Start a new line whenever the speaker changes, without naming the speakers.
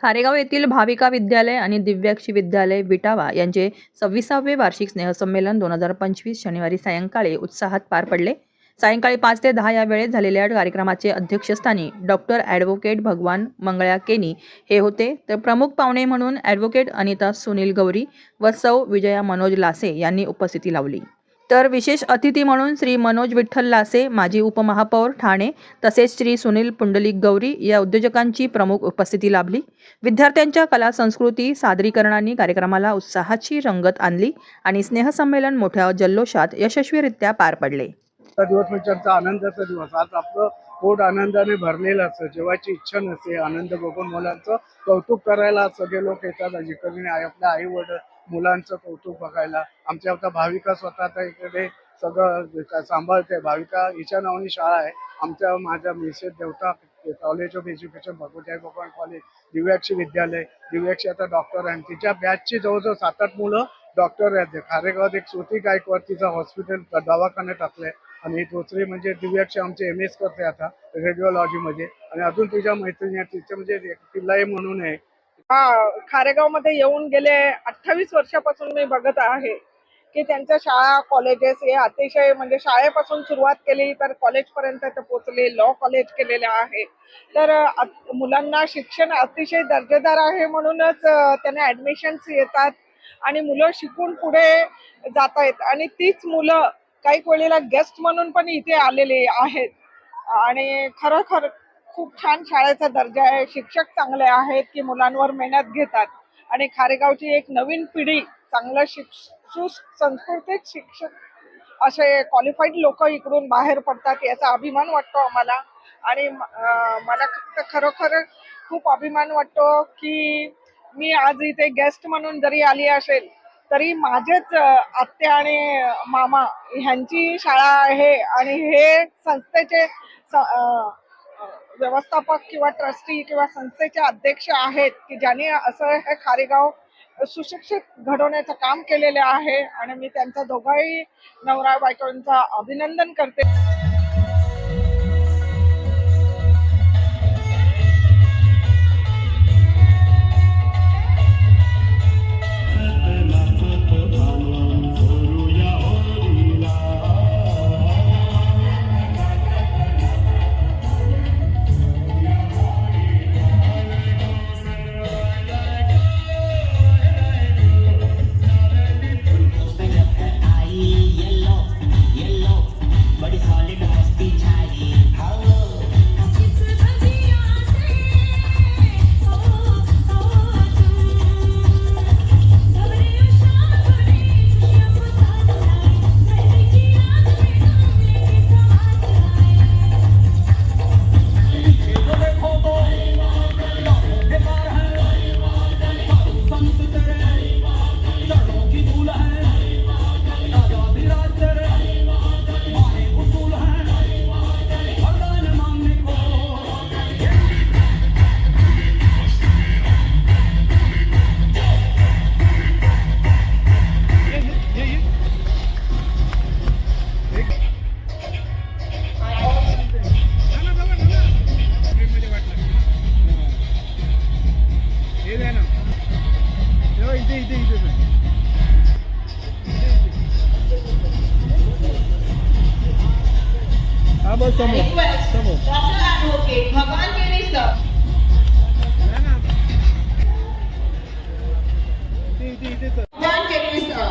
खारेगाव येथील भाविका विद्यालय आणि दिव्याक्षी विद्यालय विटावा यांचे 26वे वार्षिक स्नेहसंमेलन 2025 शनिवारी सायंकाळी उत्साहात पार पडले. सायंकाळी 5 ते 10 या वेळेत झालेल्या कार्यक्रमाचे अध्यक्षस्थानी डॉक्टर ॲडव्होकेट भगवान मंगळ्या केनी हे होते, तर प्रमुख पाहुणे म्हणून ॲडव्होकेट अनिता सुनील गौरी व सौ विजया मनोज लासे यांनी उपस्थिती लावली. तर विशेष अतिथी म्हणून श्री मनोज विठ्ठल लासे, माजी उपमहापौर ठाणे, तसेच श्री सुनील पुंडलिक गौरी या उद्योजकांची प्रमुख उपस्थिती लाभली. विद्यार्थ्यांच्या कला संस्कृती सादरीकरणांनी कार्यक्रमाला उत्साहाची रंगत आणली आणि स्नेहसंमेलन मोठ्या जल्लोषात यशस्वीरित्या पार पडले.
दिवस म्हणजे त्यांचा आनंदाचा दिवस. आज आपलं पोट आनंदाने भरलेलं असतं. जेवायची इच्छा नसते. आनंद बघून मुलांचं कौतुक करायला सगळे लोक येतात. जिकडे आपल्या आई वडील मुलांचं कौतुक बघायला. आमच्या आता भाविका स्वतः इकडे सगळं सांभाळते. भाविका हिच्या नावानी शाळा आहे. माझ्या मिसेस देवता कॉलेज ऑफ एज्युकेशन भगवती भगवान कॉलेज, दिव्याक्षी विद्यालय, दिव्याक्षी आता डॉक्टर आहे. तिच्या बॅचची जवळजवळ 7-8 मुलं डॉक्टर आहेत. खारेगावात एक श्रुती गायकवाड तिचं हॉस्पिटल दवाखान्यात टाकलंय. आणि दुसरी म्हणजे दिव्याक्षी आमचे MS करते आता रेडिओलॉजीमध्ये. आणि अजून तिच्या मैत्रिणी तिच्या म्हणजे पिल्लाई म्हणून आहे.
खारेगावमध्ये येऊन गेले 28 वर्षापासून मी बघत आहे की त्यांच्या शाळा कॉलेजेस हे अतिशय म्हणजे शाळेपासून सुरुवात केली तर कॉलेजपर्यंत ते पोहोचले. लॉ कॉलेज केलेले आहे. तर मुलांना शिक्षण अतिशय दर्जेदार आहे म्हणूनच त्यांना ॲडमिशन्स येतात आणि मुलं शिकून पुढे जात आहेत. आणि तीच मुलं काही वेळेला गेस्ट म्हणून पण इथे आलेले आहेत. आणि खरोखर खूप छान शाळेचा दर्जा आहे. शिक्षक चांगले आहेत की मुलांवर मेहनत घेतात. आणि खारेगावची एक नवीन पिढी चांगलं सुसंस्कृतिक शिक्षक असे क्वालिफाईड लोक इकडून बाहेर पडतात याचा अभिमान वाटतो आम्हाला. आणि मला खरोखर खूप अभिमान वाटतो की मी आज इथे गेस्ट म्हणून जरी आली असेल तरी माझेच आत्या आणि मामा ह्यांची शाळा आहे. आणि हे संस्थेचे व्यवस्थापक किंवा ट्रस्टी किंवा संस्थेचे अध्यक्ष आहेत की ज्यांनी असं हे खारेगाव सुशिक्षित घडवण्याचं काम केलेले आहे. आणि मी त्यांचा दोघाही नवरा बायकोंचं अभिनंदन करते.
भगवान केनी सर भगवान केनी सर